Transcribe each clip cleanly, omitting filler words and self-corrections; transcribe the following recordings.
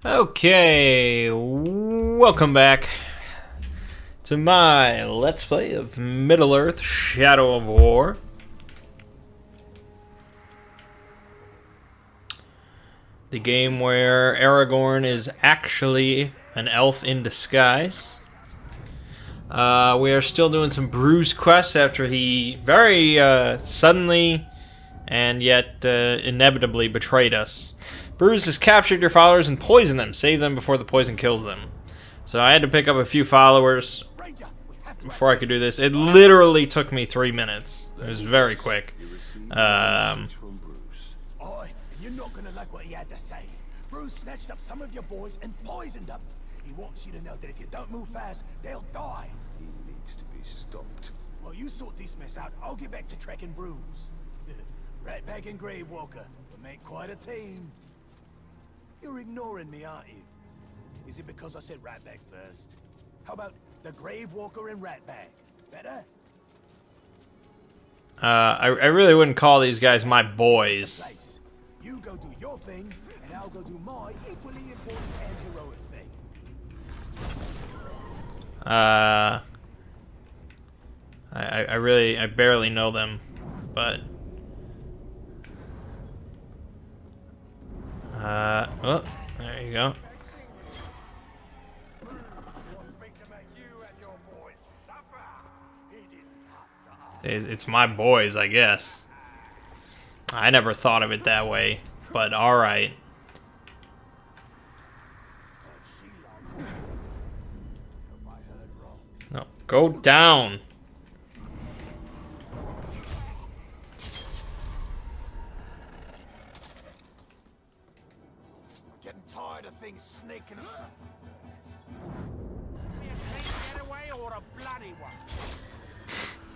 Okay, welcome back to my Let's Play of Middle-earth: Shadow of War. The game where Aragorn is actually an elf in disguise. We are still doing some Bruce quests after he very suddenly and yet inevitably betrayed us. Bruce has captured your followers and poisoned them. Save them before the poison kills them. So I had to pick up a few followers before I could do this. It literally took me 3 minutes. It was very quick. You're not gonna like what he had to say. Bruce snatched up some of your boys and poisoned them. He wants you to know that if you don't move fast, they'll die. He needs to be stopped. Well, you sort this mess out. I'll get back to tracking Bruce. Ratbag and Gravewalker will make quite a team. You're ignoring me, aren't you? Is it because I said Ratbag first? How about the Gravewalker and Ratbag? Better? I really wouldn't call these guys my boys. You go do your thing, and I'll go do my equally important and heroic thing. I barely know them, but oh, there you go. It's my boys, I guess. I never thought of it that way, but alright. No, go down. Getting tired of things sneaking up.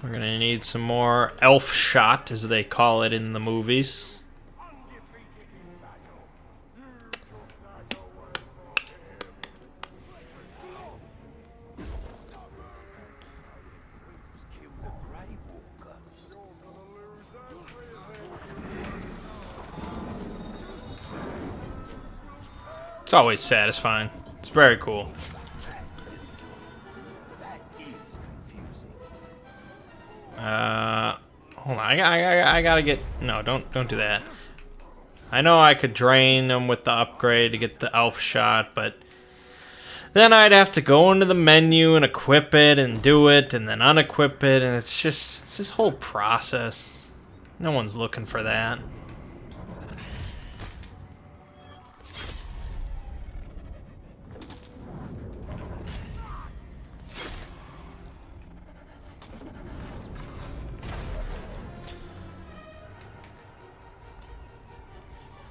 We're gonna need some more elf shot, as they call it in the movies. It's always satisfying. It's very cool. Hold on. I gotta get. No, don't do that. I know I could drain them with the upgrade to get the elf shot, but then I'd have to go into the menu and equip it and do it and then unequip it, and it's this whole process. No one's looking for that.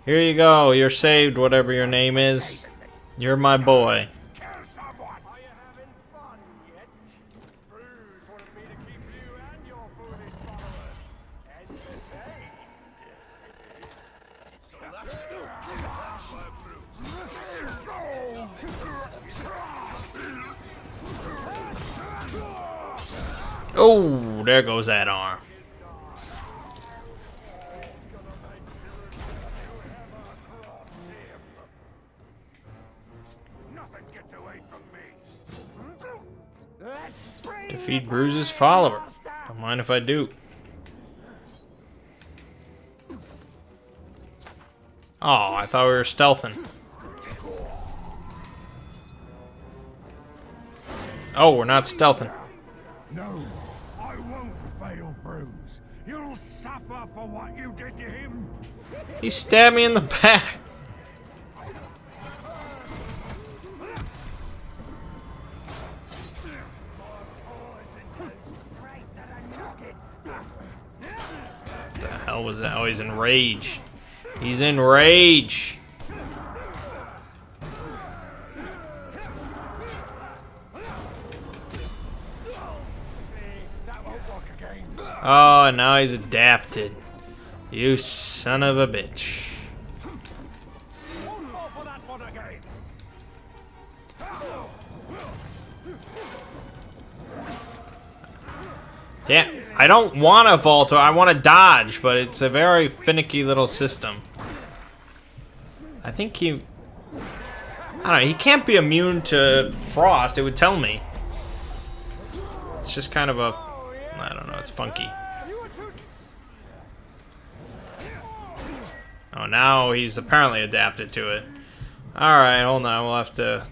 Here you go, you're saved, whatever your name is. You're my boy. Oh, there goes that arm. Defeat Bruce's follower. Don't mind if I do. Oh, I thought we were stealthing. Oh, we're not stealthing. No, I won't fail Bruce. You'll suffer for what you did to him. He stabbed me in the back. What the hell was that? Oh, he's enraged. He's enraged. Oh, and now he's adapted. You son of a bitch. Damn, I don't want to vault, I want to dodge, but it's a very finicky little system. I think he... I don't know, he can't be immune to frost, it would tell me. It's just kind of a... I don't know, it's funky. Oh, now he's apparently adapted to it. Alright, hold on, we'll have to...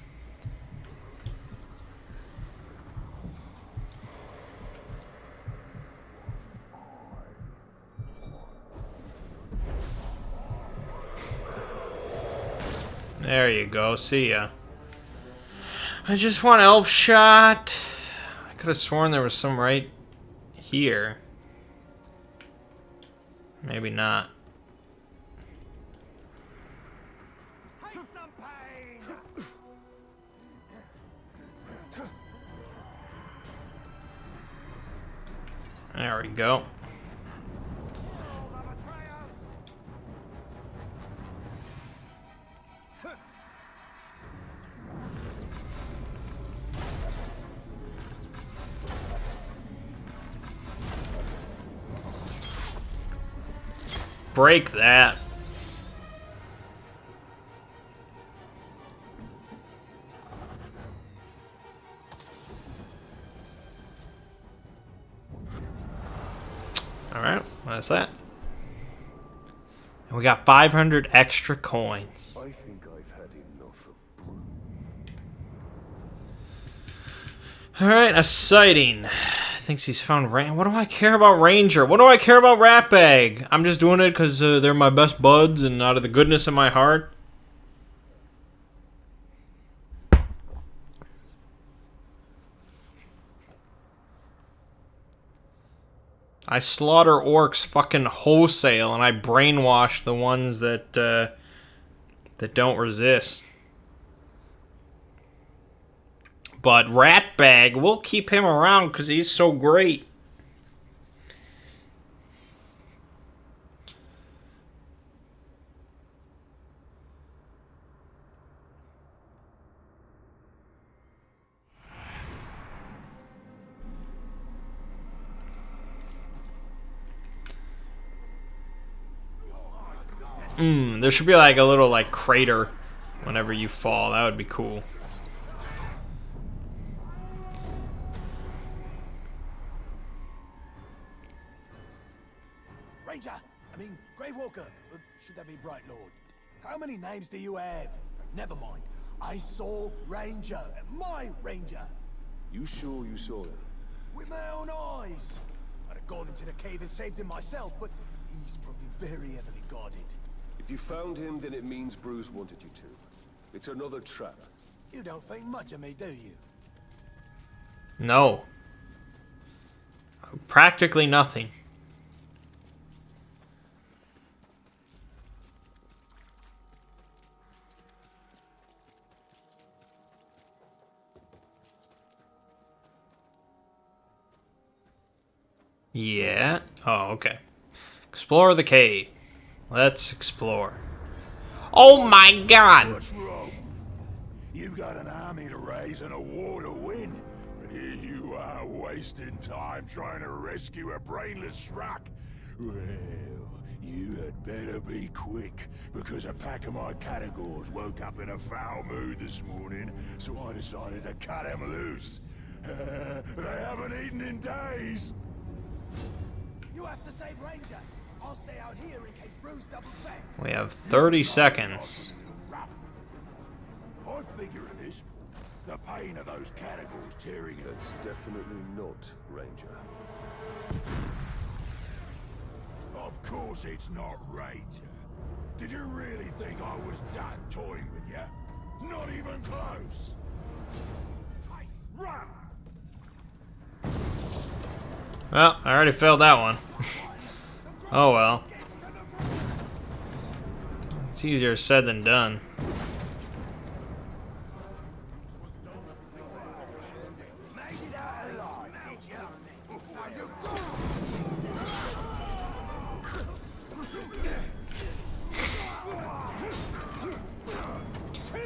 There you go, see ya. I just want elf shot. I could have sworn there was some right here. Maybe not. There we go. Break that. Alright, that's that. And we got 500 extra coins. I think I've had enough of brew. Alright, a sighting. Thinks he's found what do I care about Ranger? What do I care about Ratbag? I'm just doing it because they're my best buds and out of the goodness of my heart. I slaughter orcs fucking wholesale and I brainwash the ones that that don't resist. But Ratbag, we'll keep him around because he's so great. There should be like a little like crater whenever you fall. That would be cool. Ranger! I mean, Grey Walker. Should that be Bright Lord? How many names do you have? Never mind. I saw Ranger. My Ranger. You sure you saw him? With my own eyes. I'd have gone into the cave and saved him myself, but he's probably very heavily guarded. If you found him, then it means Bruce wanted you to. It's another trap. You don't think much of me, do you? No. Practically nothing. Yeah. Oh, okay. Explore the cave. Let's explore. Oh my god! What's wrong? You got an army to raise and a war to win. But here you are wasting time trying to rescue a brainless schmuck. Well, you had better be quick, because a pack of my categories woke up in a foul mood this morning, so I decided to cut them loose. They haven't eaten in days. You have to save Ranger. I'll stay out here in case Bruce doubles back. We have 30 seconds. I figure at this point, the pain of those categories tearing it. That's definitely not Ranger. Of course it's not Ranger. Did you really think I was done toying with you? Not even close. Run! Well, I already failed that one. Oh well. It's easier said than done.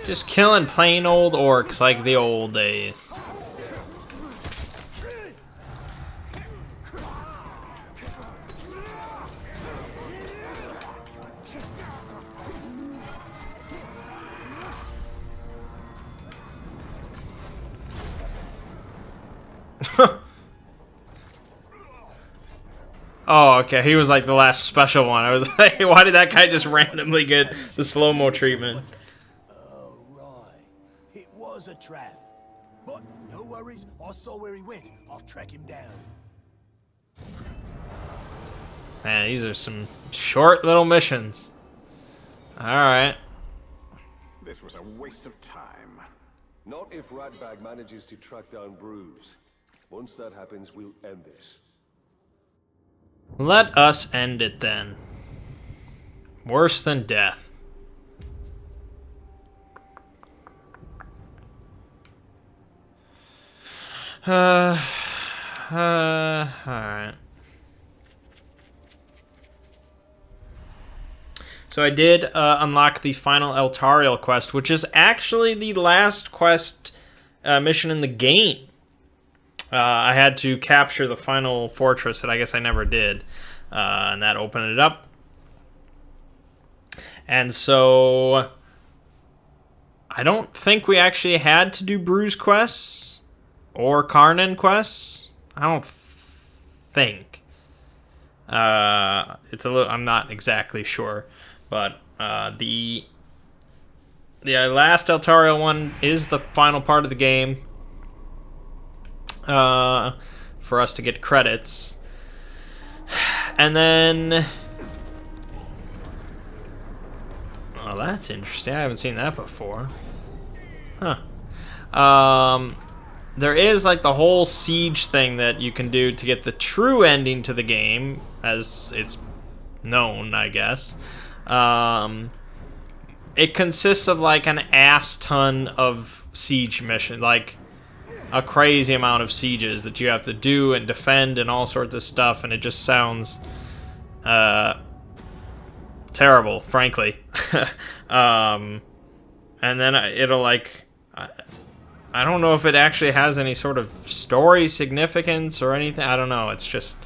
Just killing plain old orcs like the old days. Oh, okay. He was like the last special one. I was like, why did that guy just randomly get the slow-mo treatment? Oh, right. It was a trap. But no worries. I saw where he went. I'll track him down. Man, these are some short little missions. Alright. This was a waste of time. Not if Ratbag manages to track down Bruce. Once that happens, we'll end this. Let us end it then. Worse than death. Alright. So I did unlock the final Eltariel quest, which is actually the last quest mission in the game. I had to capture the final fortress that I guess I never did, and that opened it up. And so I don't think we actually had to do Bruce quests or Karnan quests. I don't think. It's a little. I'm not exactly sure, but the last Eltariel one is the final part of the game. For us to get credits. And then... Oh, that's interesting. I haven't seen that before. Huh. There is, like, the whole siege thing that you can do to get the true ending to the game, as it's known, I guess. It consists of, like, an ass ton of siege missions. Like... a crazy amount of sieges that you have to do and defend and all sorts of stuff, and it just sounds terrible, frankly. And then it'll like I don't know if it actually has any sort of story significance or anything. I don't know. It's just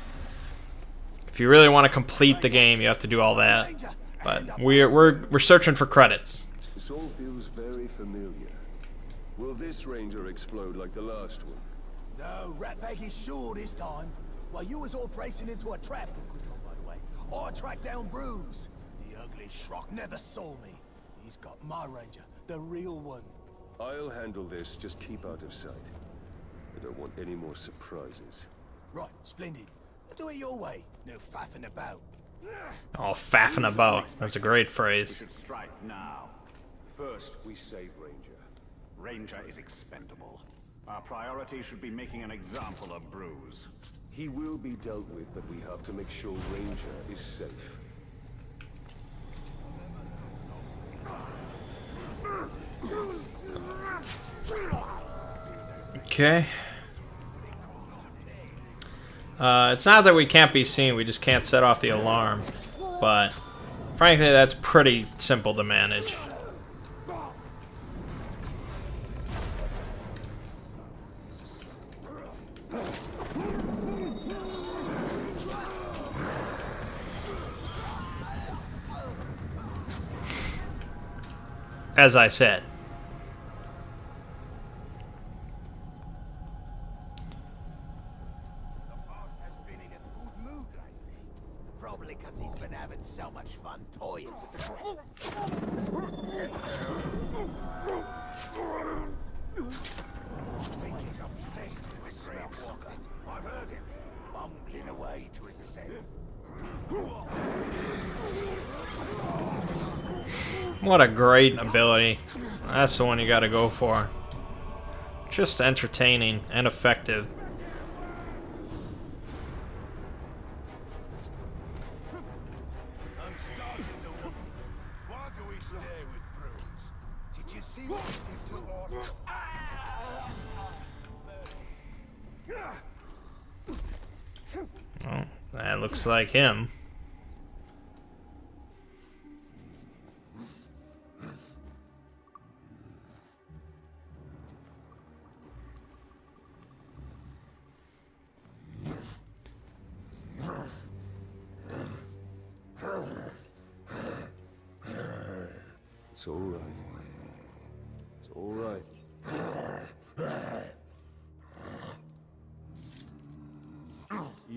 if you really want to complete the game, you have to do all that. But we're searching for credits. This all feels very familiar. Will this ranger explode like the last one? No, Ratbag is sure this time. While you was off racing into a trap, good job by the way, I tracked down Bruce. The ugly schrock never saw me. He's got my ranger, the real one. I'll handle this, just keep out of sight. I don't want any more surprises. Right, splendid. We'll do it your way. No faffing about. Oh, faffing about. That's a great We phrase. should strike now. First, we save Ranger. Ranger is expendable. Our priority should be making an example of Bruce. He will be dealt with, but we have to make sure Ranger is safe. Okay. It's not that we can't be seen, we just can't set off the alarm. But, frankly, that's pretty simple to manage. As I said. Probably because he's been having so much fun toying with the trap. He's obsessed with the Grave Walker. I've heard him mumbling away to himself. What a great ability. That's the one you gotta go for. Just entertaining and effective. I'm starting to wonder, why do we stay with Bruce? Did you see what he did to Order? Well, that looks like him. It's all right. It's all right.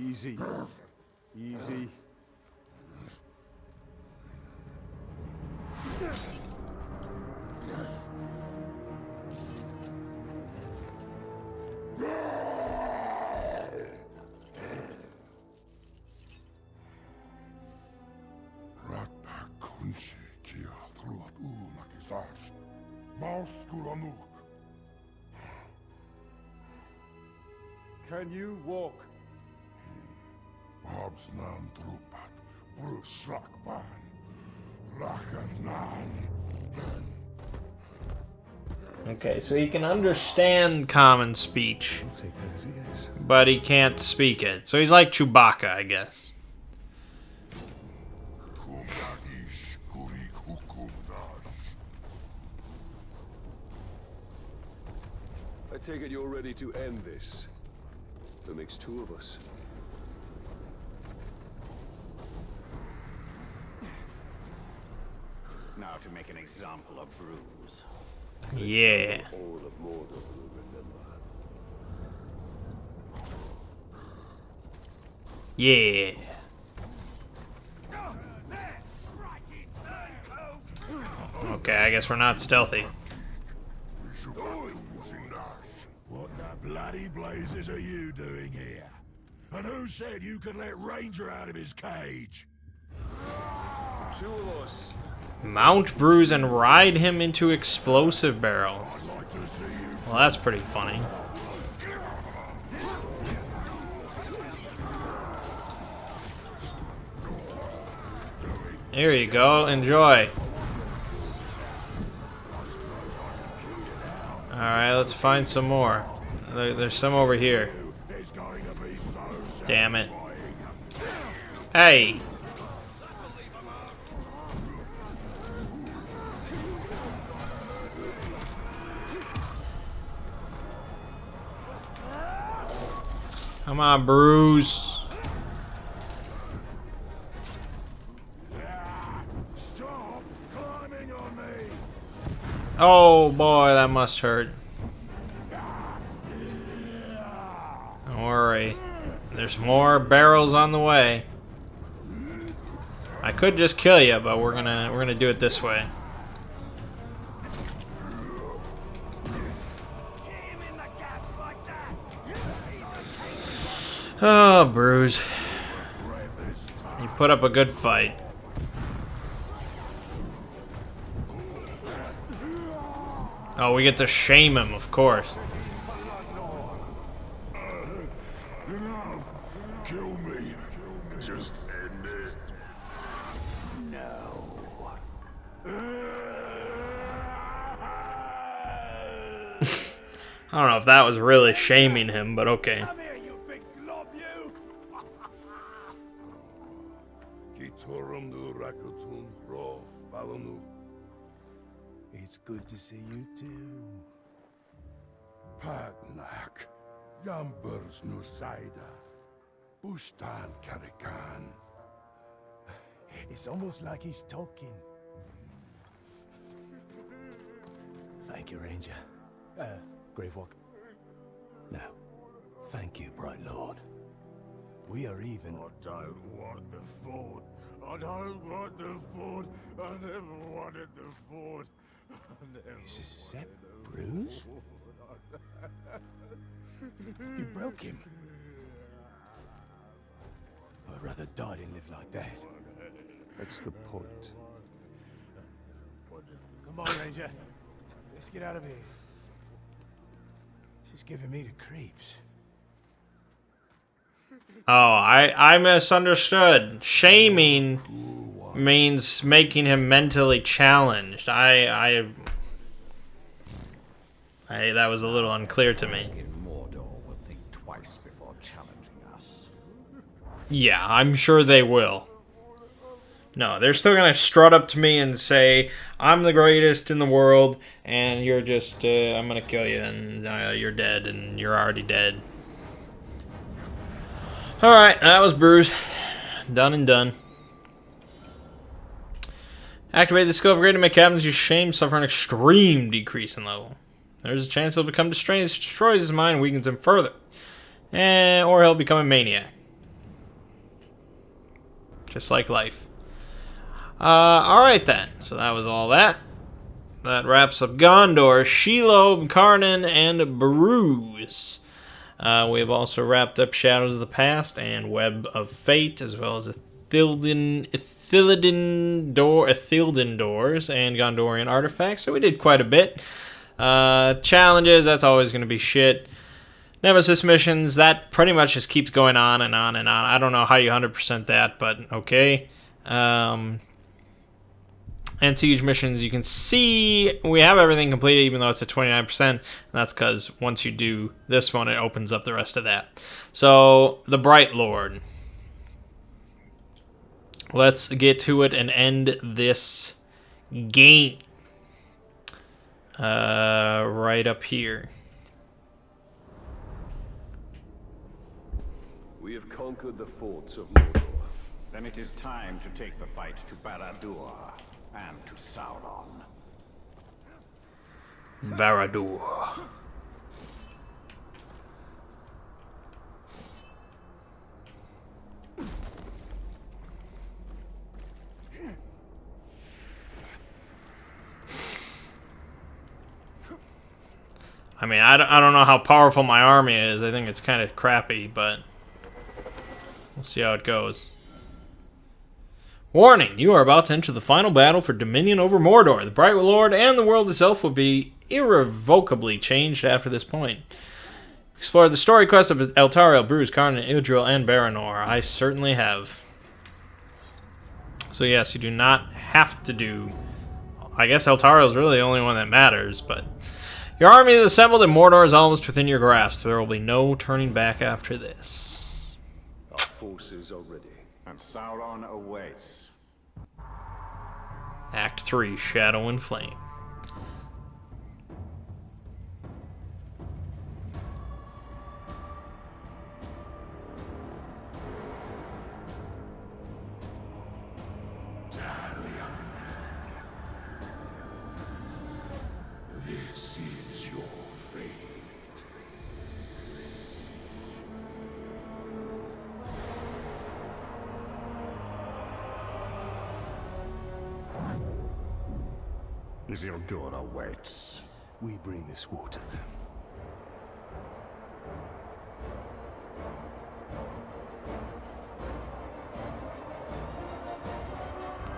Easy. Easy. Can you walk? Okay, so he can understand common speech, Take that as he is. but he can't speak it. So he's like Chewbacca, I guess. I take it you're ready to end this. That makes two of us. Now to make an example of Bruce. Yeah. All of Mordor will remember. Yeah. Okay, I guess we're not stealthy. What the bloody blazes are you doing here? And who said you could let Ranger out of his cage? Two of us. Mount Bruise and ride him into explosive barrels. I'd like to see you. Well, that's pretty funny. Here you go. Enjoy. Alright, let's find some more. There's some over here. It's going to be so Damn it. satisfying. Hey! Come on, Bruce. Stop climbing on me. Oh boy, that must hurt. Don't worry. There's more barrels on the way. I could just kill you, but we're gonna do it this way. Oh, Bruce. You put up a good fight. Oh, we get to shame him, of course. Enough. Kill me. Just end it. No. I don't know if that was really shaming him, but okay. Come here, you big glob, you. It's good to see you too. Pagnak, Yambers Nusaida, Bustan Karikan. It's almost like he's talking. Thank you, Ranger. Gravewalk. No. Thank you, Bright Lord. We are even. I don't want the fort. I don't want the fort. I never wanted the fort. Is that Bruce? You broke him. I'd rather die than live like that. That's the point. Come on, Ranger. Let's get out of here. She's giving me the creeps. Oh, I misunderstood. Shaming means making him mentally challenged. That was a little unclear to me. In Mordor will think twice before challenging us. Yeah, I'm sure they will. No, they're still gonna strut up to me and say, I'm the greatest in the world, and you're just, I'm gonna kill you, and you're dead, and you're already dead. Alright, that was Bruce. Done and done. Activate the skill upgrade to make captains use shame suffer an extreme decrease in level. There's a chance he'll become distressed, destroys his mind, weakens him further. Or he'll become a maniac. Just like life. Alright then. So that was all that. That wraps up Gondor, Shelob, Karnan, and Bruce. We have also wrapped up Shadows of the Past and Web of Fate, as well as Ithilden Doors and Gondorian Artifacts. So we did quite a bit. Challenges, that's always going to be shit. Nemesis missions, that pretty much just keeps going on and on and on. I don't know how you 100% that, but okay. And siege missions, you can see we have everything completed, even though it's at 29%. And that's because once you do this one, it opens up the rest of that. So, the Bright Lord. Let's get to it and end this game. Right up here. We have conquered the forts of Mordor. Then it is time to take the fight to Barad-dûr and to Sauron. Barad-dûr. I mean, I don't know how powerful my army is. I think it's kind of crappy, but we'll see how it goes. Warning! You are about to enter the final battle for dominion over Mordor. The Bright Lord and the world itself will be irrevocably changed after this point. Explore the story quests of Eltariel, Bruce, Karnan, Idril, and Baranor. I certainly have. So yes, you do not have to do... I guess Eltariel is really the only one that matters, but... Your army is assembled and Mordor is almost within your grasp. There will be no turning back after this. Our forces are ready. And Sauron awaits. Act 3, Shadow and Flame. This is your fate. Isildur awaits. We bring this war to them.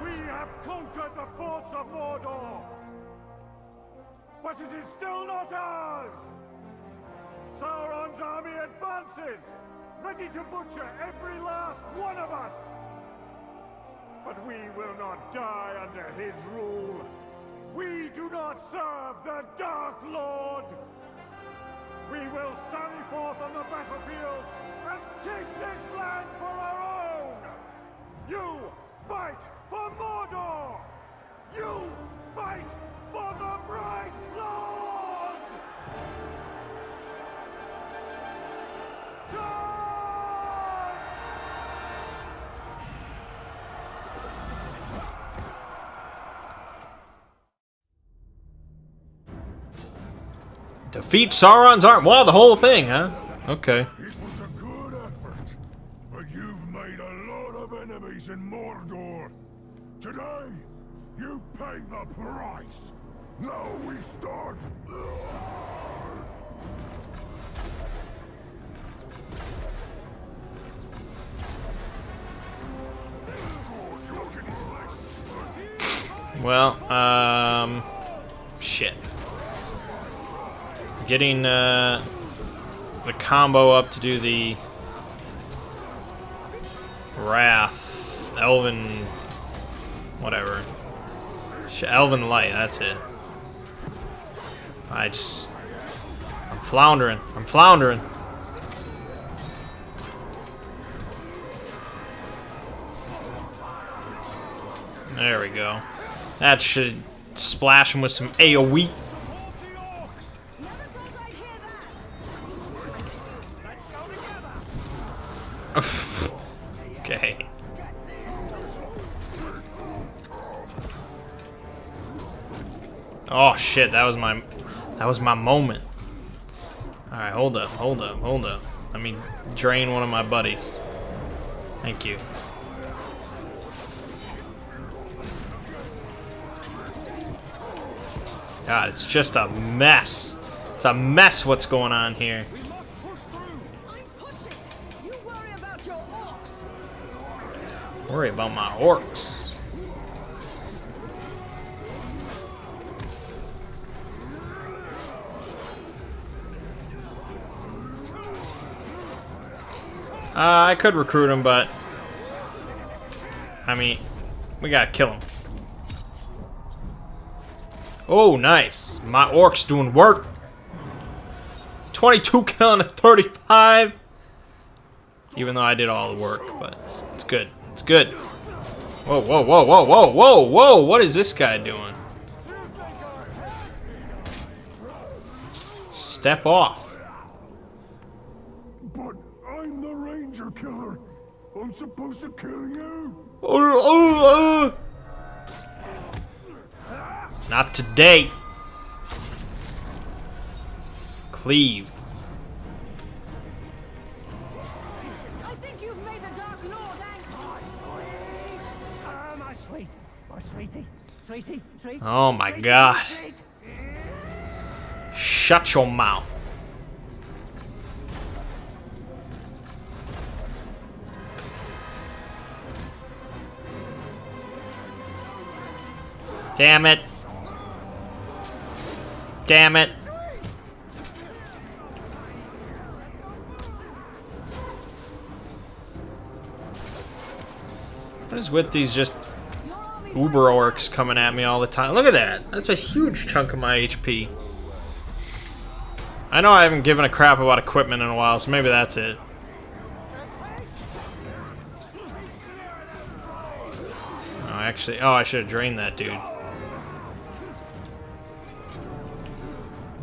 We have conquered the forts of Mordor! But it is still not ours! Sauron's army advances, ready to butcher every last one of us! But we will not die under his rule. We do not serve the Dark Lord! We will sally forth on the battlefield and take this land for our own! You fight for Mordor! You fight for the Bright Lord! Charge! Defeat Sauron's army. Wow, the whole thing, huh? Okay. It was a good effort, but you've made a lot of enemies in Mordor. Today, you pay the price. Now we start. Well, shit. Getting the combo up to do the Wrath, Elven, whatever. Elven Light, that's it. I'm floundering. I'm floundering. There we go. That should splash him with some AoE. Okay. Oh shit, that was my moment. Alright, hold up. Let me drain one of my buddies. Thank you. God, it's just a mess. It's a mess what's going on here. I'm pushing. You worry about your orcs. Worry about my orcs. I could recruit him, but I mean, we gotta kill him. Oh, nice. My orc's doing work. 22 killing a 35. Even though I did all the work, but it's good. It's good. Whoa, whoa, whoa, whoa, whoa, whoa, whoa. What is this guy doing? Step off. But I'm the ranger killer. I'm supposed to kill you. Not today. Cleave. I think you've made the Dark Lord angry. Ah, my sweet. My sweetie. Sweetie. Sweet. Oh my Sweetie, God. sweet. Shut your mouth. Damn it. Damn it. What is with these just uber orcs coming at me all the time? Look at that. That's a huge chunk of my HP. I know I haven't given a crap about equipment in a while, so maybe that's it. Oh, actually, oh, I should have drained that dude.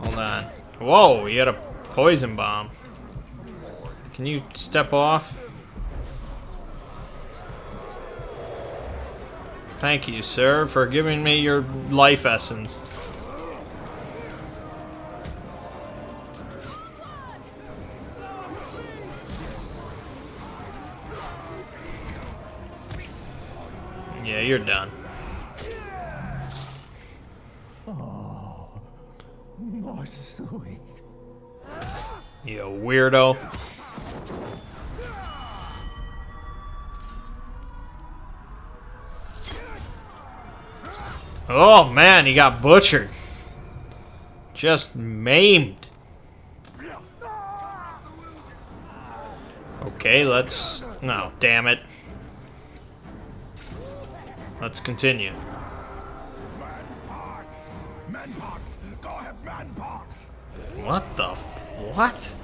Hold on. Whoa, he had a poison bomb. Can you step off? Thank you, sir, for giving me your life essence. Yeah, you're done. My sweet. You weirdo. Oh man, he got butchered. Just maimed. Okay, let's... No, damn it. Let's continue. Manpox. Go have manpox. What the... What?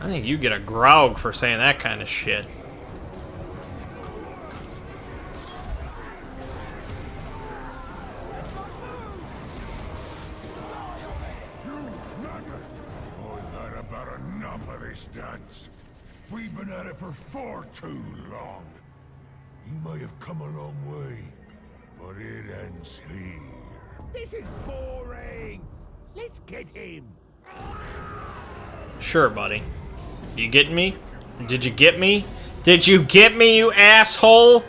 I think you get a grog for saying that kind of shit. I've had about enough of this dance. We've been at it for far too long. You may have come a long way, but it ends here. This is boring. Let's get him. Sure, buddy. You getting me? Did you get me? Did you get me, you asshole?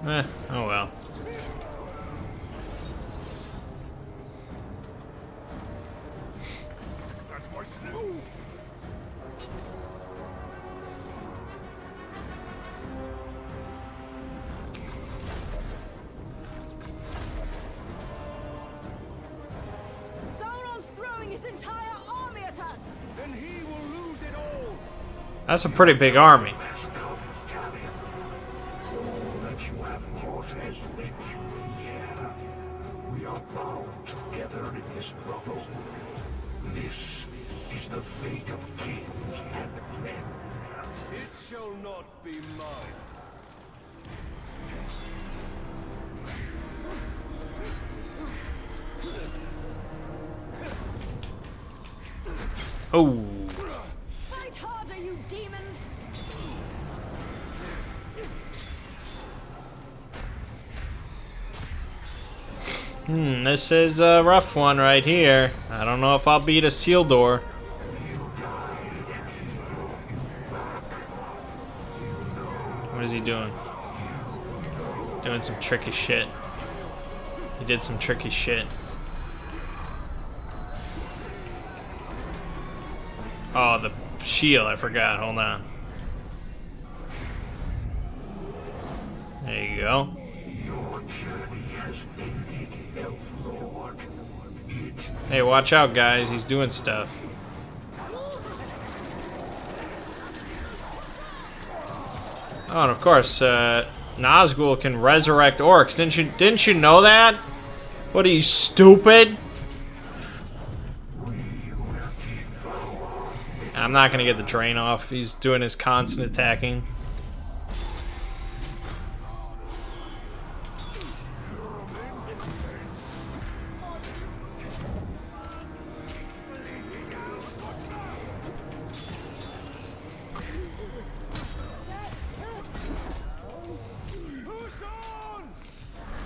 Oh well. That's my snow. Sauron's throwing his entire army at us. Then he will lose it all. That's a pretty big army. We are bound together in this brotherhood. This is the fate of kings and men. It shall not be mine. Oh. Fight harder, you demons. This is a rough one right here. I don't know if I'll beat a seal door. What is he doing? Doing some tricky shit. He did some tricky shit. Oh, the shield, I forgot. Hold on. There you go. Hey, watch out, guys. He's doing stuff. Oh, and of course, Nazgul can resurrect orcs. Didn't you know that? What are you, stupid? I'm not gonna get the drain off. He's doing his constant attacking.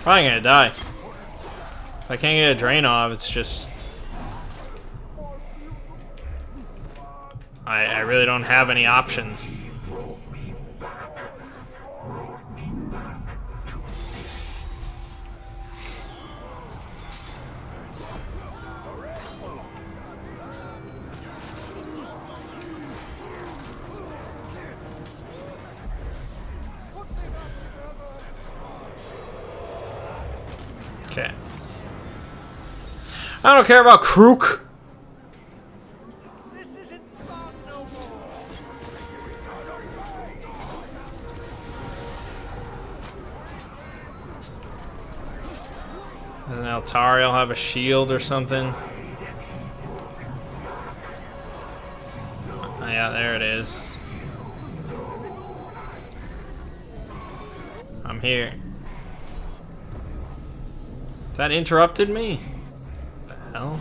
Probably gonna die. If I can't get a drain off, it's just... I really don't have any options. Okay. I don't care about Krook. This isn't fun no more. Doesn't Altariel have a shield or something? Oh, yeah, there it is. I'm here. That interrupted me? What the hell?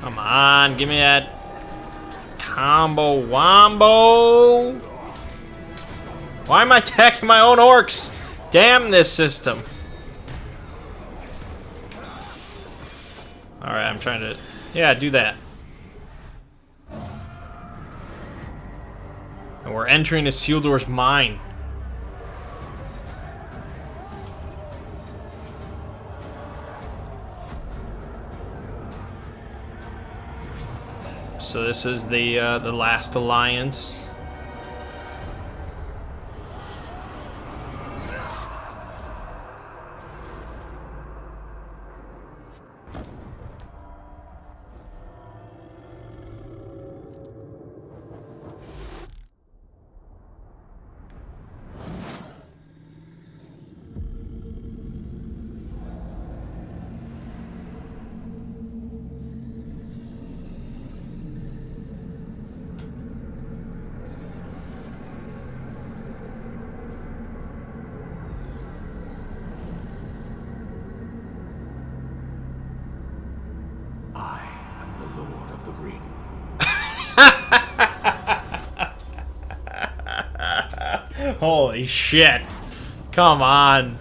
Come on, give me that combo wombo. Why am I attacking my own orcs? Damn this system. Alright, I'm trying to... Yeah, do that. And we're entering Isildur's mine. So this is the last alliance. I am the Lord of the Ring. Holy shit. Come on.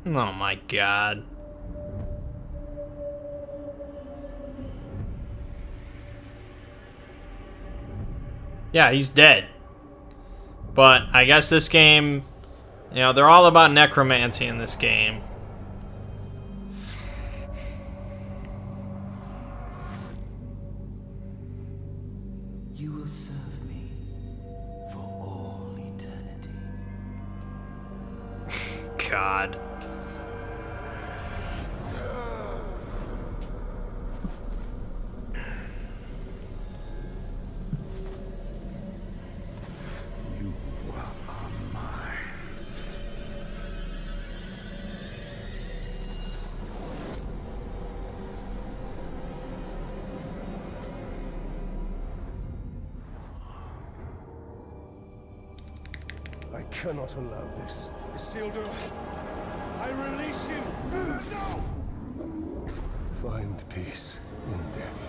Oh my god. Yeah, he's dead. But I guess this game, you know, they're all about necromancy in this game. You will serve me for all eternity. God. cannot allow this. Isildur, I release you! No! find peace in death.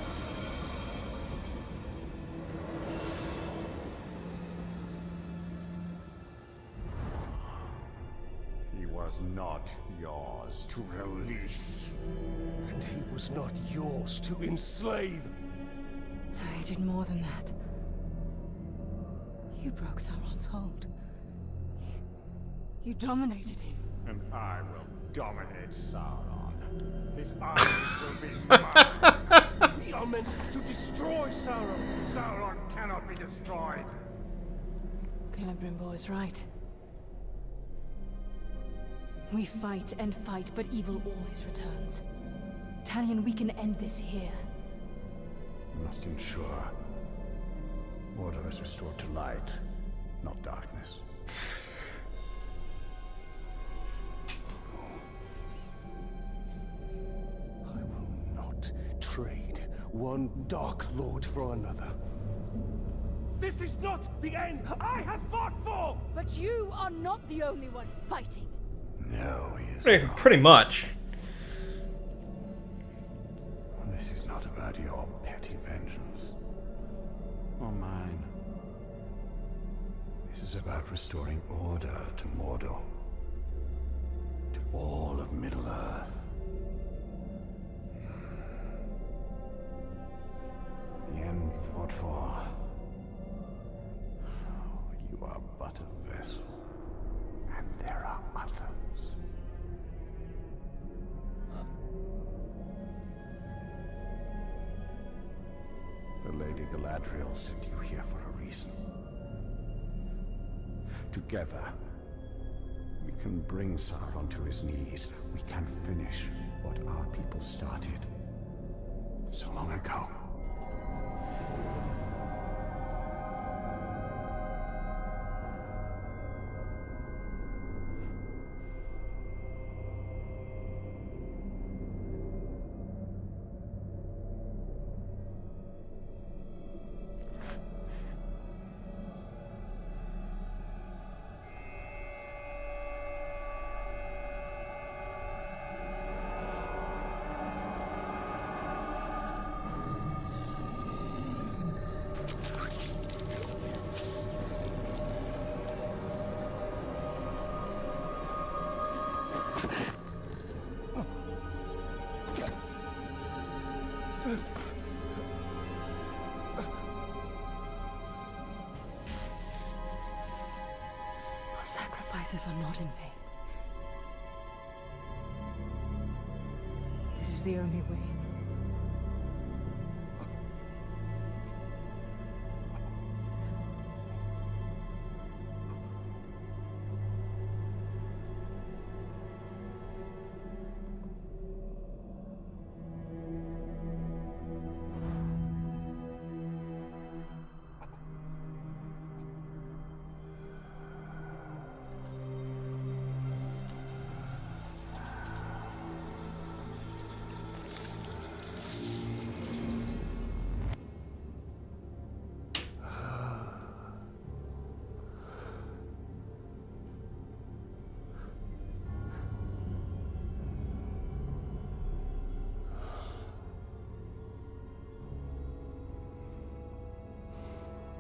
He was not yours to release. And he was not yours to enslave. I did more than that. You broke Sauron's hold. You dominated him. And I will dominate Sauron. His armies will be mine. We are meant to destroy Sauron. Sauron cannot be destroyed. Celebrimbor is right. We fight and fight, but evil always returns. Talion, we can end this here. We must ensure order is restored to light, not darkness. I will not trade one Dark Lord for another. This is not the end I have fought for! But you are not the only one fighting. No, he is Pretty much. This is not about your petty vengeance. Or mine. This is about restoring order to Mordor. To all of Middle-earth. The end you fought for. You are but a vessel. And there are others. The Lady Galadriel sent you here for a reason. Together, we can bring Sauron to his knees. We can finish what our people started so long ago. Our sacrifices are not in vain. This is the only way.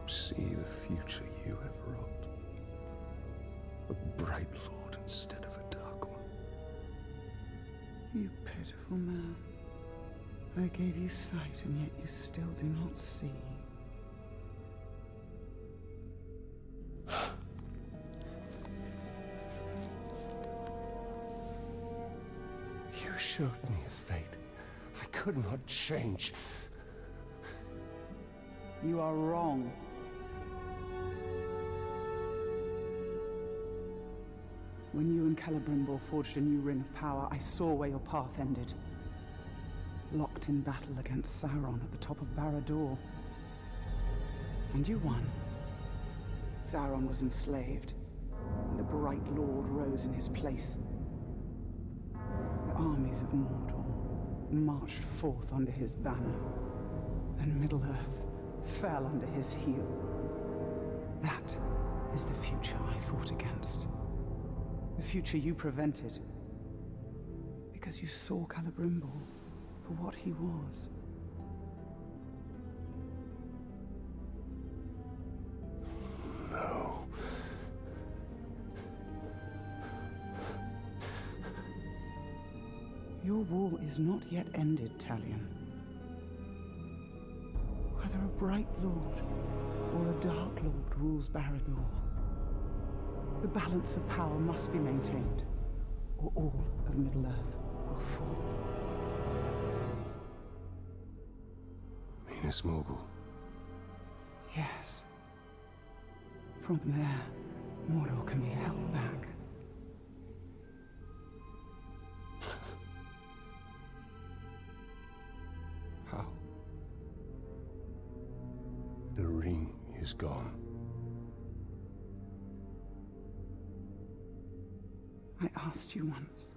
See the future you have wrought. A bright lord instead of a dark one. You pitiful man. I gave you sight, and yet you still do not see. You showed me a fate I could not change. You are wrong. When you and Celebrimbor forged a new ring of power, I saw where your path ended. Locked in battle against Sauron at the top of Barad-dûr. And you won. Sauron was enslaved, and the Bright Lord rose in his place. The armies of Mordor marched forth under his banner, and Middle-earth fell under his heel. That is the future I fought against. The future you prevented. Because you saw Celebrimbor for what he was. No. Your war is not yet ended, Talion. Whether a bright lord or a dark lord rules Barad-dûr, the balance of power must be maintained, or all of Middle-earth will fall. Minas Mogul. Yes. From there, Mordor can be held back. How? The ring is gone. I asked you once,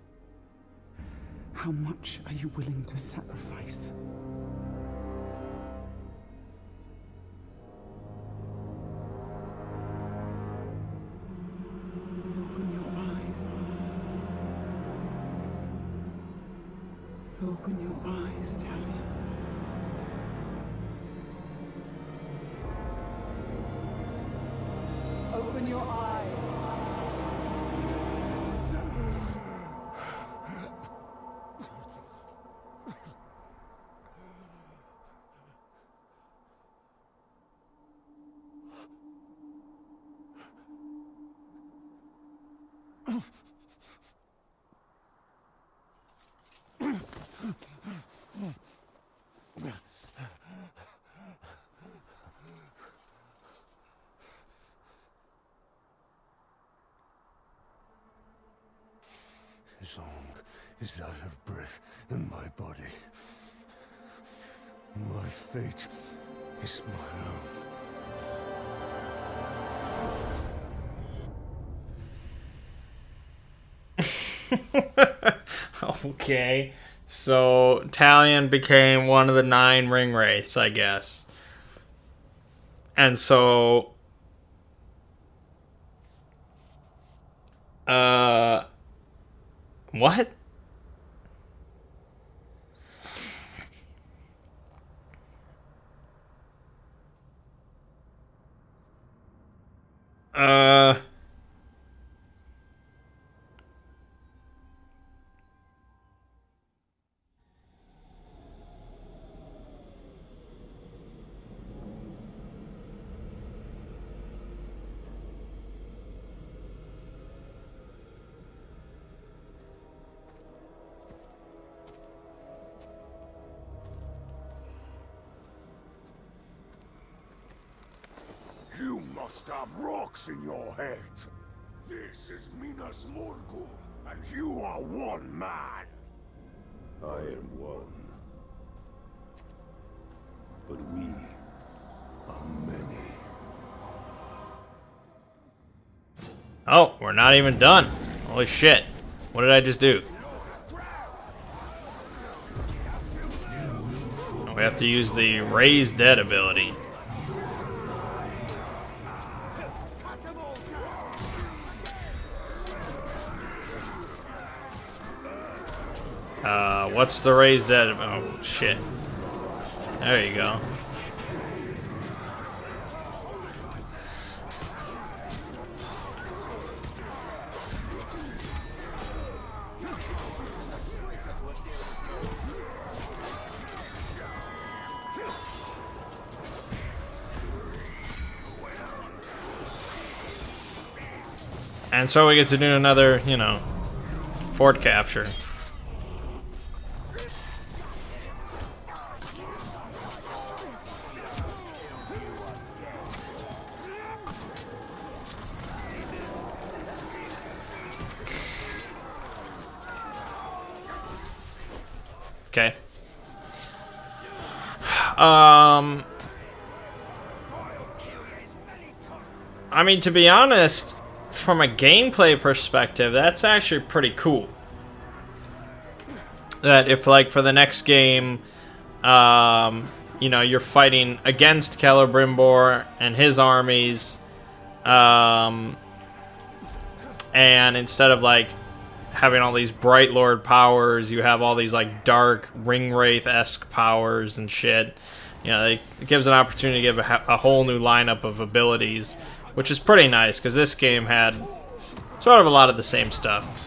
how much are you willing to sacrifice? Open your eyes. Open your eyes, Talion. Open your eyes. As long as I have breath in my body, my fate is my own. Okay. So, Talion became one of the 9 ring wraiths, I guess. And so... What? You must have rocks in your head. This is Minas Morgul, and you are one man. I am one. But we are many. Oh, we're not even done. Holy shit. What did I just do? Oh, we have to use the Raise Dead ability. What's the Raise Dead? Oh, shit. There you go. And so we get to do another, you know, fort capture. Okay. I mean, to be honest, from a gameplay perspective, that's actually pretty cool. That if, like, for the next game, you know, you're fighting against Celebrimbor and his armies, And instead of like having all these Bright Lord powers, you have all these like dark Ring Wraith-esque powers and shit. You know, it gives an opportunity to give a whole new lineup of abilities, which is pretty nice because this game had sort of a lot of the same stuff.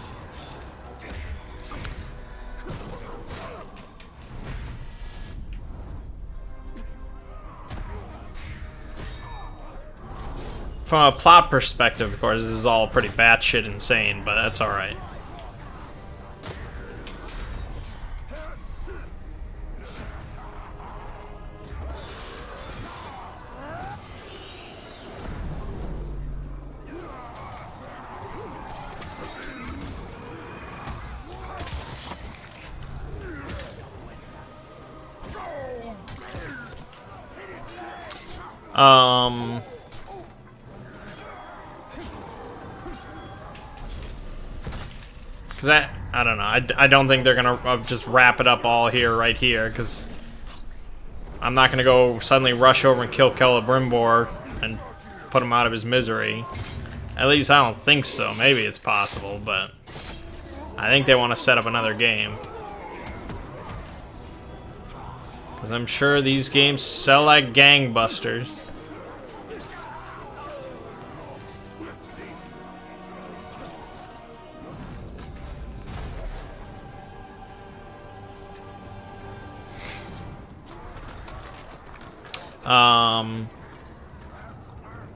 From a plot perspective, of course, this is all pretty batshit insane, but that's alright. Because I don't know. I don't think they're going to just wrap it up all here, right here, because I'm not going to go suddenly rush over and kill Celebrimbor and put him out of his misery. At least I don't think so. Maybe it's possible, but I think they want to set up another game. Because I'm sure these games sell like gangbusters.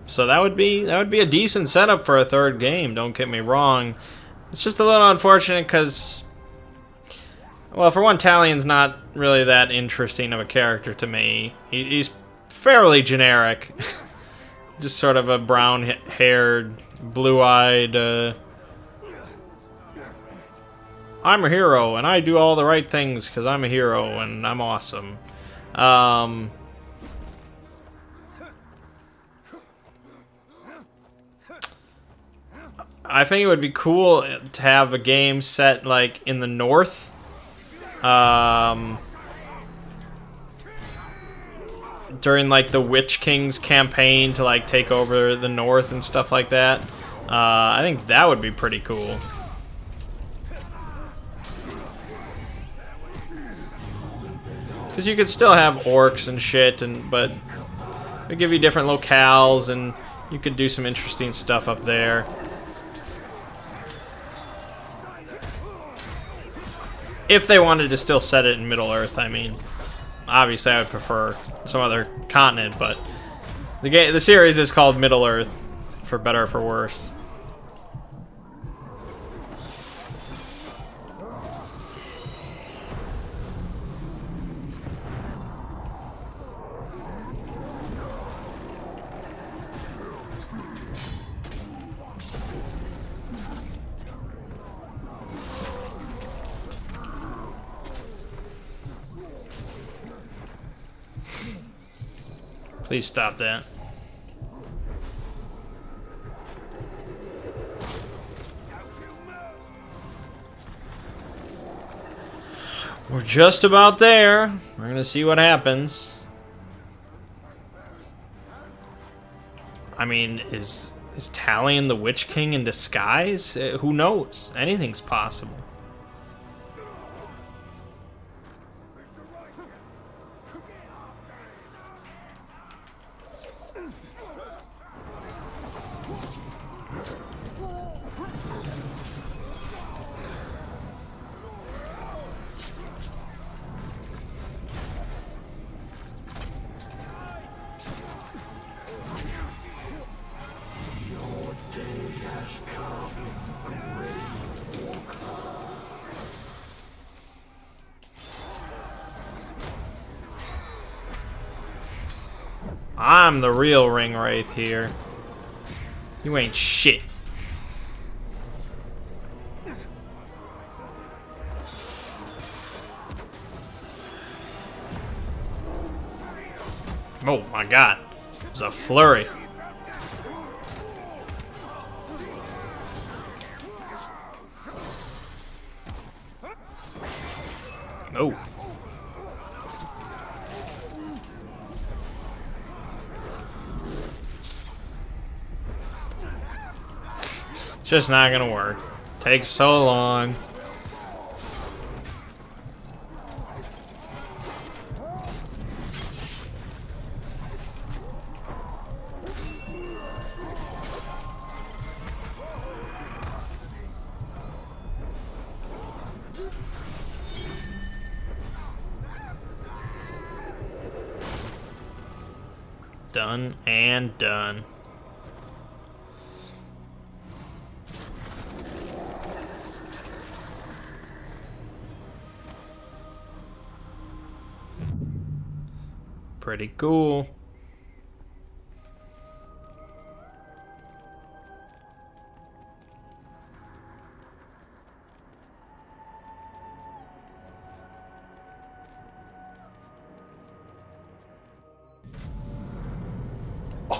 So that would be a decent setup for a third game, don't get me wrong. It's just a little unfortunate because, well, for one, Talion's not really that interesting of a character to me. He's fairly generic. Just sort of a brown-haired, blue-eyed, I'm a hero, and I do all the right things because I'm a hero, and I'm awesome. I think it would be cool to have a game set like in the north. During like the Witch King's campaign to like take over the north and stuff like that. I think that would be pretty cool. Because you could still have orcs and shit, but it would give you different locales and you could do some interesting stuff up there. If they wanted to still set it in Middle-earth, I mean. Obviously, I would prefer some other continent, but the series is called Middle-earth, for better or for worse. Please stop that. We're just about there. We're gonna see what happens. I mean, is Talion the Witch King in disguise? Who knows? Anything's possible. I'm the real Ring Wraith here. You ain't shit. Oh my god. It was a flurry. Oh. It's just not gonna work. Takes so long. Done and done. Pretty cool.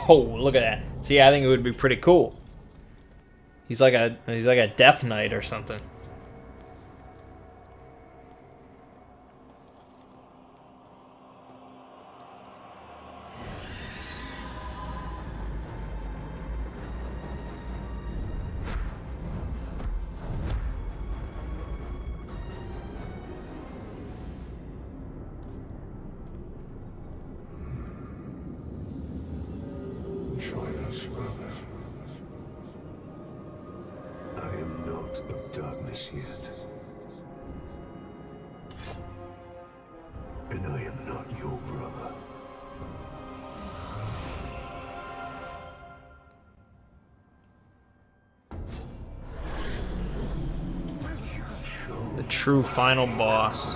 Oh, look at that. See, I think it would be pretty cool. He's like a Death Knight or something. Join us, brother. I am not of darkness yet. And I am not your brother. The true final boss.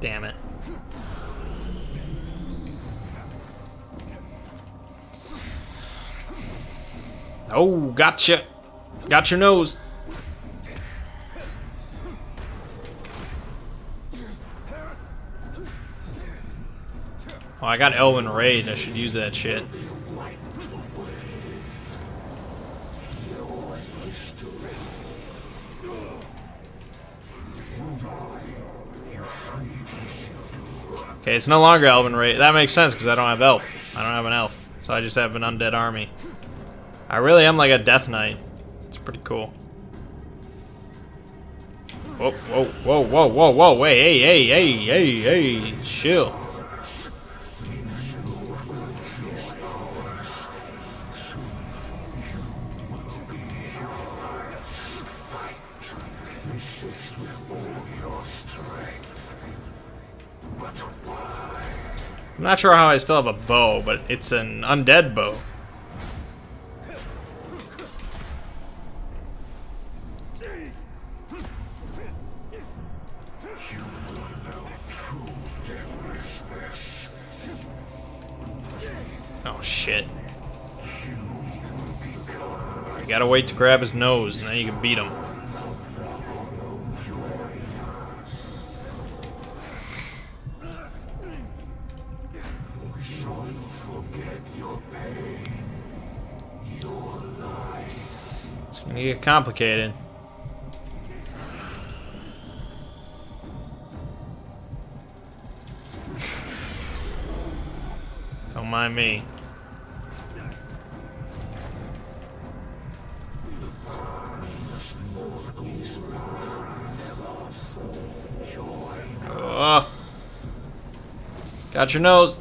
Damn it. Oh, gotcha. Got your nose. Oh, I got Elven Rage. I should use that shit. Okay, it's no longer Elven Rage. That makes sense because I don't have elf. I don't have an elf. So I just have an undead army. I really am like a Death Knight. It's pretty cool. Whoa, whoa, whoa, whoa, whoa, whoa, wait, hey, hey, hey, hey, hey, chill. I'm not sure how I still have a bow, but it's an undead bow. Oh shit. You gotta wait to grab his nose and then you can beat him. It's gonna get complicated. Don't mind me. Oh. Got your nose.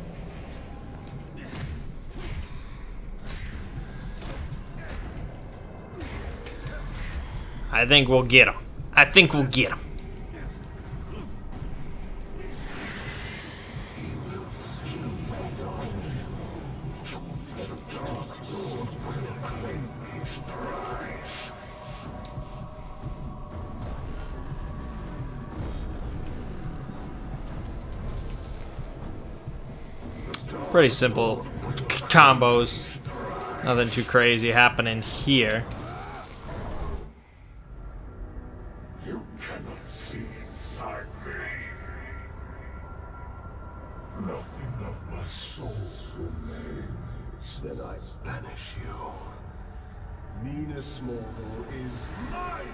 I think we'll get him. I think we'll get him. Pretty simple combos. Nothing too crazy happening here. You cannot see inside me. Nothing of my soul remains. Then I banish you. Minas Morgul is mine!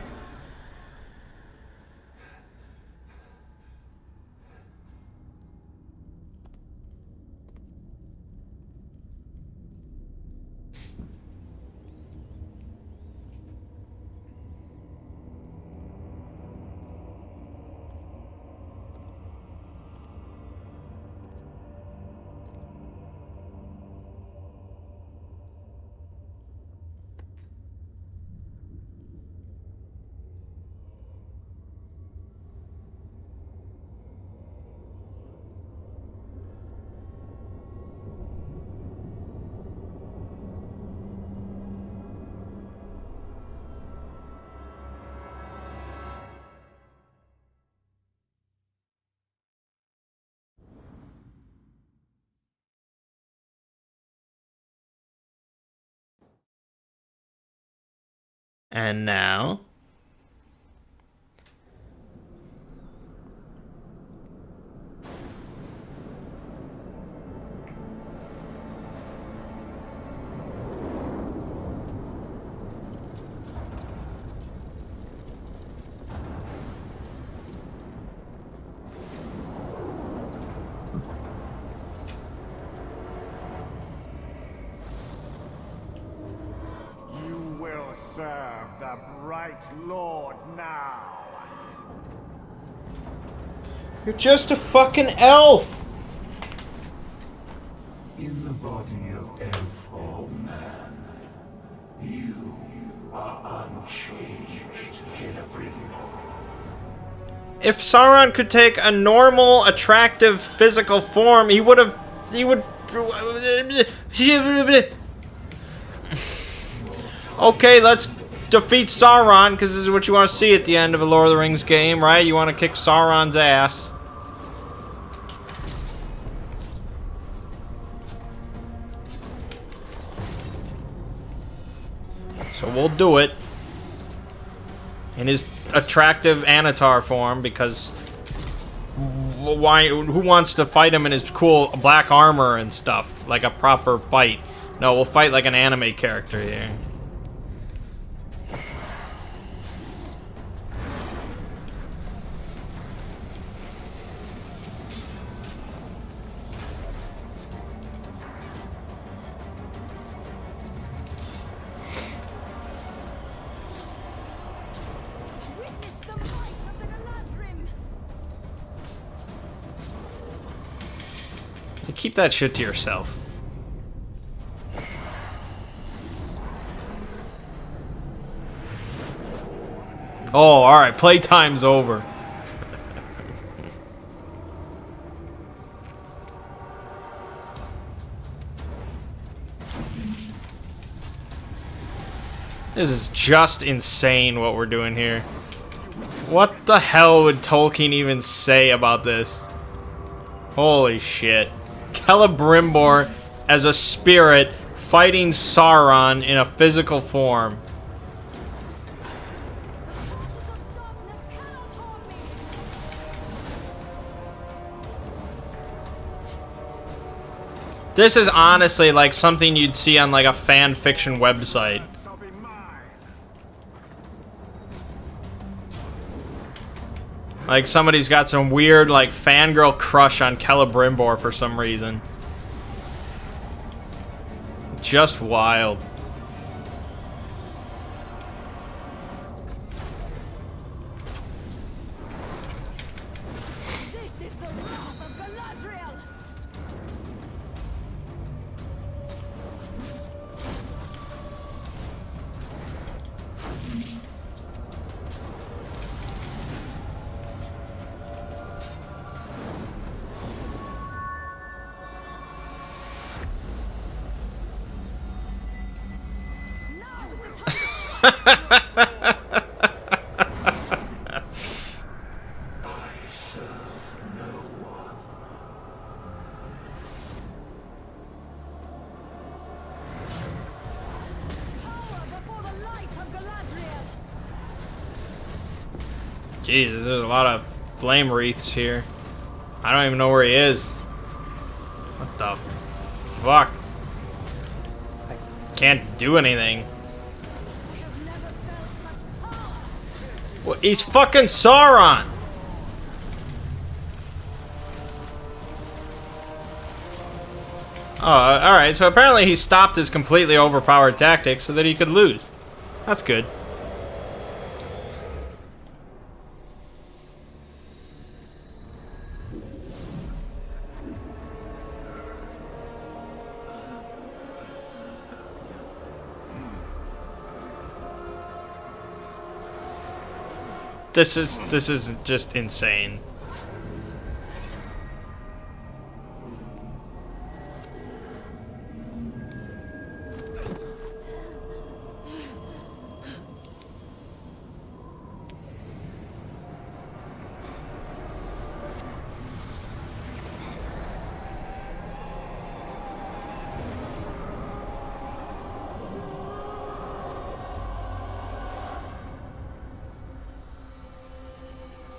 And now... You will serve the Bright Lord now. You're just a fucking elf! In the body of elf or man, you are unchanged, Celebrimbor. If Sauron could take a normal, attractive, physical form, he would... Okay, let's defeat Sauron, because this is what you want to see at the end of a Lord of the Rings game, right? You want to kick Sauron's ass. So we'll do it. In his attractive Anatar form, because... Why? Who wants to fight him in his cool black armor and stuff? Like a proper fight. No, we'll fight like an anime character here. Witness the might of the Galadrim! You keep that shit to yourself. Oh, alright, playtime's over. This is just insane what we're doing here. What the hell would Tolkien even say about this? Holy shit. Celebrimbor as a spirit fighting Sauron in a physical form. Forces of darkness cannot harm me! This is honestly like something you'd see on like a fan fiction website. Shall be mine. Like somebody's got some weird like fangirl crush on Celebrimbor for some reason. Just wild. This is the wrath of Galadriel! Now is the time to power before the light of Galadriel! Jesus, there's a lot of flame wreaths here. I don't even know where he is. What the fuck? I can't do anything. I have never felt such power! Well, he's fucking Sauron! Oh, alright, so apparently he stopped his completely overpowered tactics so that he could lose. That's good. This is just insane.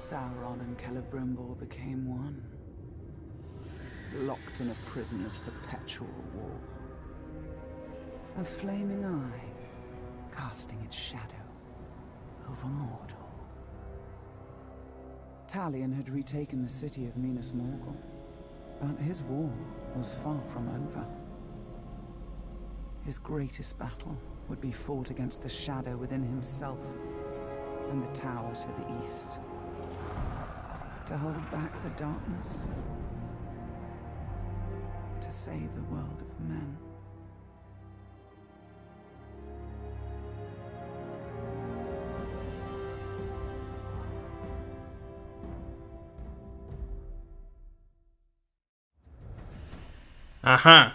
Sauron and Celebrimbor became one, locked in a prison of perpetual war. A flaming eye, casting its shadow over Mordor. Talion had retaken the city of Minas Morgul, but his war was far from over. His greatest battle would be fought against the shadow within himself and the tower to the east. To hold back the darkness. To save the world of men. Uh-huh.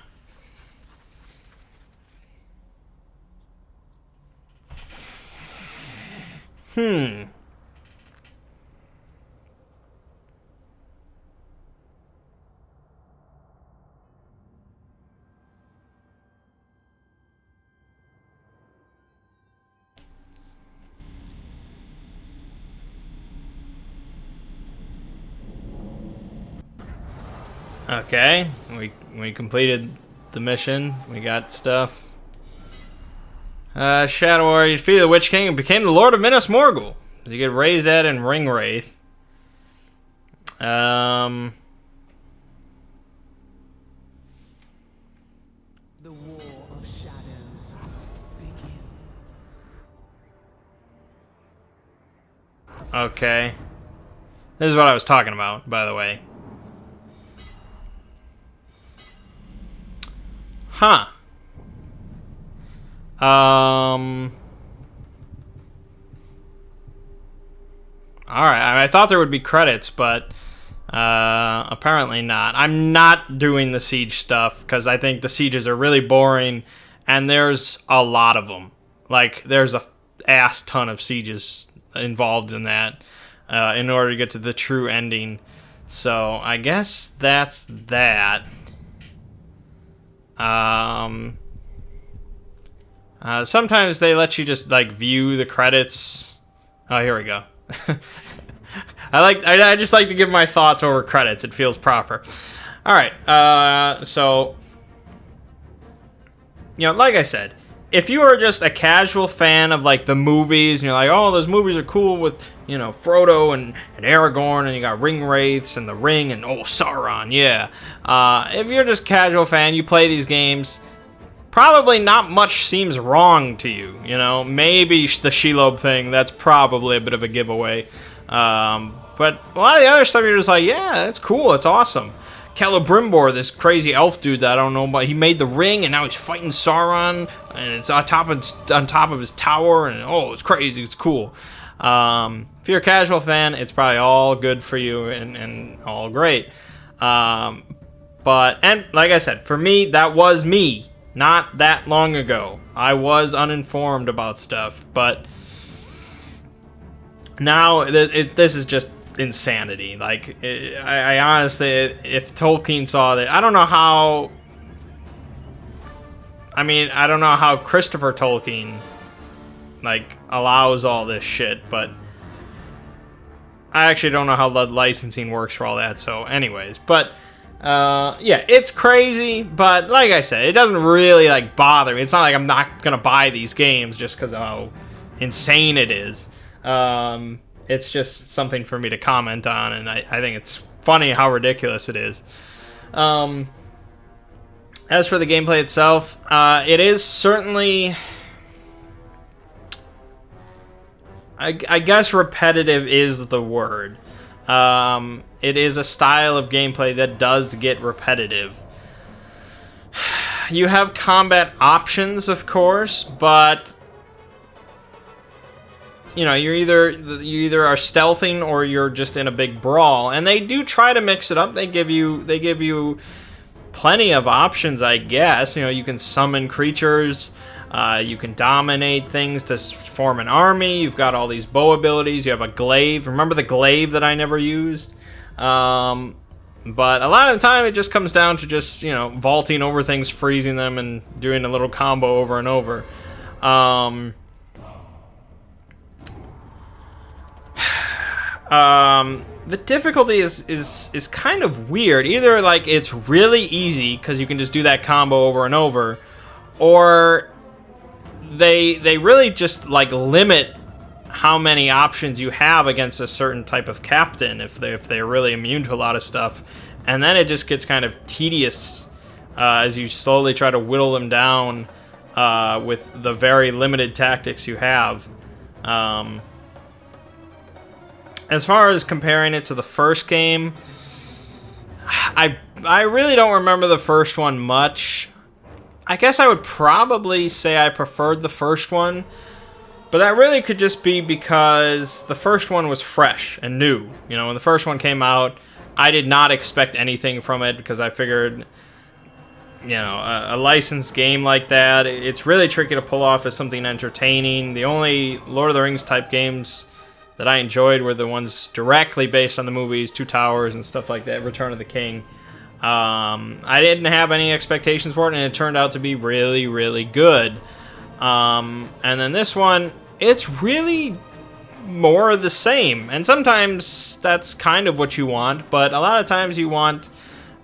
Okay, we completed the mission. We got stuff. Shadow Warrior defeated the Witch King and became the Lord of Minas Morgul. You get raised at in Ring Wraith. The War of Shadows begins. Okay. This is what I was talking about, by the way. Huh. Alright, I thought there would be credits, but apparently not. I'm not doing the siege stuff because I think the sieges are really boring, and there's a lot of them. Like, there's a ass ton of sieges involved in that in order to get to the true ending. So I guess that's that. Sometimes they let you just like view the credits. Oh, here we go. I just like to give my thoughts over credits. It feels proper. All right. So, you know, like I said, if you are just a casual fan of like the movies and you're like, oh, those movies are cool with, you know, Frodo and Aragorn, and you got Ring Wraiths and the Ring and oh, Sauron, yeah. If you're just a casual fan, you play these games, probably not much seems wrong to you. You know, maybe the Shelob thing, that's probably a bit of a giveaway. But a lot of the other stuff, you're just like, yeah, that's cool, it's awesome. Celebrimbor, this crazy elf dude that I don't know about, he made the ring and now he's fighting Sauron and it's on top of his tower, and oh, it's crazy, it's cool. If you're a casual fan, it's probably all good for you and all great. And like I said, for me, that was me not that long ago. I was uninformed about stuff, but now this is just insanity. Like, I honestly, if Tolkien saw that, I don't know how. I mean, I don't know how Christopher Tolkien like allows all this shit, but I actually don't know how the licensing works for all that. So, anyways, but yeah, it's crazy. But like I said, it doesn't really like bother me. It's not like I'm not gonna buy these games just because of how insane it is. It's just something for me to comment on, and I think it's funny how ridiculous it is. As for the gameplay itself, it is certainly, I guess repetitive is the word. It is a style of gameplay that does get repetitive. You have combat options, of course, but you know, you either are stealthing or you're just in a big brawl, and they do try to mix it up. They give you plenty of options, I guess. You know, you can summon creatures, you can dominate things to form an army. You've got all these bow abilities. You have a glaive. Remember the glaive that I never used? But a lot of the time, it just comes down to just, you know, vaulting over things, freezing them, and doing a little combo over and over. The difficulty is kind of weird. Either like it's really easy because you can just do that combo over and over, or they really just like limit how many options you have against a certain type of captain if they're really immune to a lot of stuff, and then it just gets kind of tedious as you slowly try to whittle them down with the very limited tactics you have. As far as comparing it to the first game, I really don't remember the first one much. I guess I would probably say I preferred the first one, but that really could just be because the first one was fresh and new. You know, when the first one came out, I did not expect anything from it because I figured, you know, a licensed game like that, it's really tricky to pull off as something entertaining. The only Lord of the Rings type games that I enjoyed were the ones directly based on the movies, Two Towers and stuff like that, Return of the King. I didn't have any expectations for it, and it turned out to be really, really good. And then this one, it's really more of the same. And sometimes that's kind of what you want, but a lot of times you want,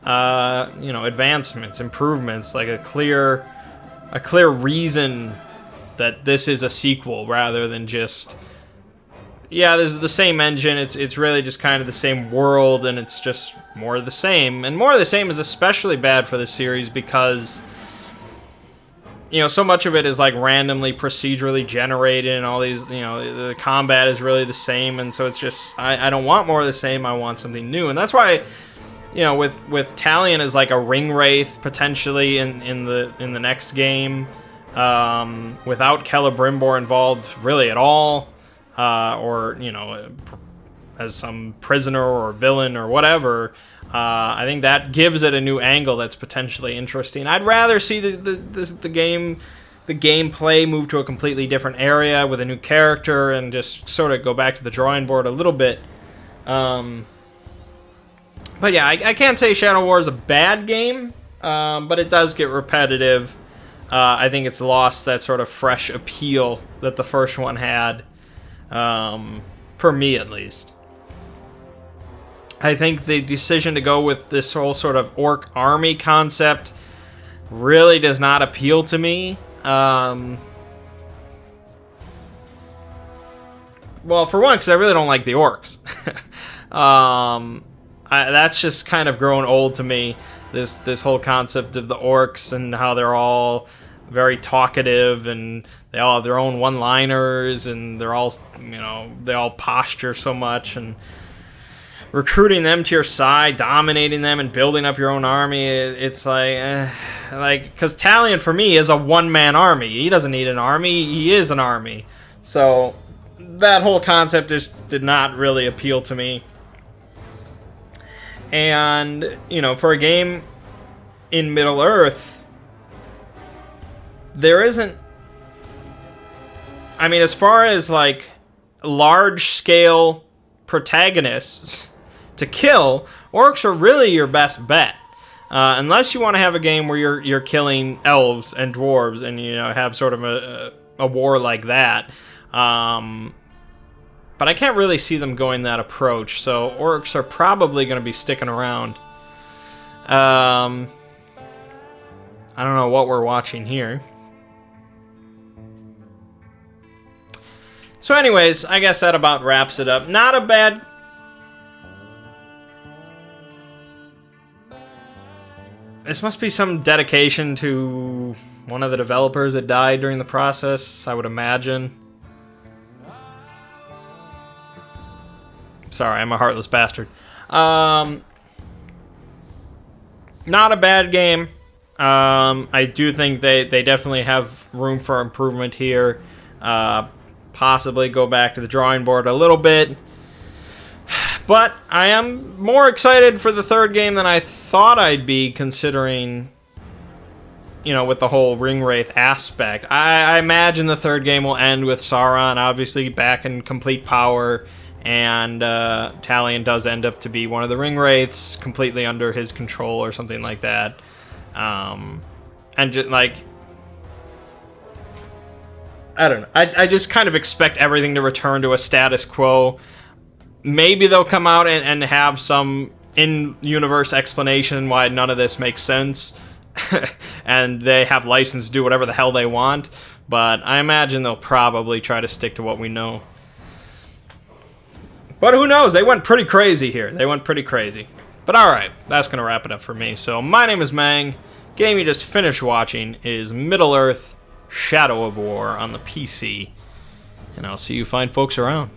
you know, advancements, improvements, like a clear reason that this is a sequel rather than just, yeah, there's the same engine. It's really just kind of the same world, and it's just more of the same. And more of the same is especially bad for this series because, you know, so much of it is like randomly procedurally generated, and all these, you know, the combat is really the same, and so it's just, I don't want more of the same. I want something new, and that's why, you know, with Talion as like a ring wraith potentially in the next game, without Celebrimbor involved really at all. Or, you know, as some prisoner or villain or whatever, I think that gives it a new angle that's potentially interesting. I'd rather see the gameplay move to a completely different area with a new character and just sort of go back to the drawing board a little bit. But yeah, I can't say Shadow War is a bad game, but it does get repetitive. I think it's lost that sort of fresh appeal that the first one had. For me at least. I think the decision to go with this whole sort of orc army concept really does not appeal to me. Well, for one, because I really don't like the orcs. That's just kind of grown old to me. This whole concept of the orcs and how they're all very talkative, and they all have their own one-liners, and they're all, you know, they all posture so much, and recruiting them to your side, dominating them, and building up your own army, it's like, because Talion for me is a one-man army. He doesn't need an army, he is an army. So that whole concept just did not really appeal to me. And, you know, for a game in Middle-earth, there isn't, I mean, as far as like large-scale protagonists to kill, orcs are really your best bet. Unless you want to have a game where you're killing elves and dwarves and, you know, have sort of a war like that. But I can't really see them going that approach, so orcs are probably going to be sticking around. I don't know what we're watching here. So anyways, I guess that about wraps it up. Not a bad... This must be some dedication to one of the developers that died during the process, I would imagine. Sorry, I'm a heartless bastard. Not a bad game. I do think they definitely have room for improvement here. Possibly go back to the drawing board a little bit. But I am more excited for the third game than I thought I'd be, considering, you know, with the whole ring wraith aspect. I imagine the third game will end with Sauron obviously back in complete power, and Talion does end up to be one of the ring wraiths, completely under his control or something like that. And just like, I don't know. I just kind of expect everything to return to a status quo. maybe they'll come out and have some in-universe explanation why none of this makes sense. And they have license to do whatever the hell they want. But I imagine they'll probably try to stick to what we know. But who knows? They went pretty crazy here. They went pretty crazy. But alright, that's going to wrap it up for me. So my name is Mangg. Game you just finished watching is Middle-earth Shadow of War on the PC. And I'll see you fine folks around.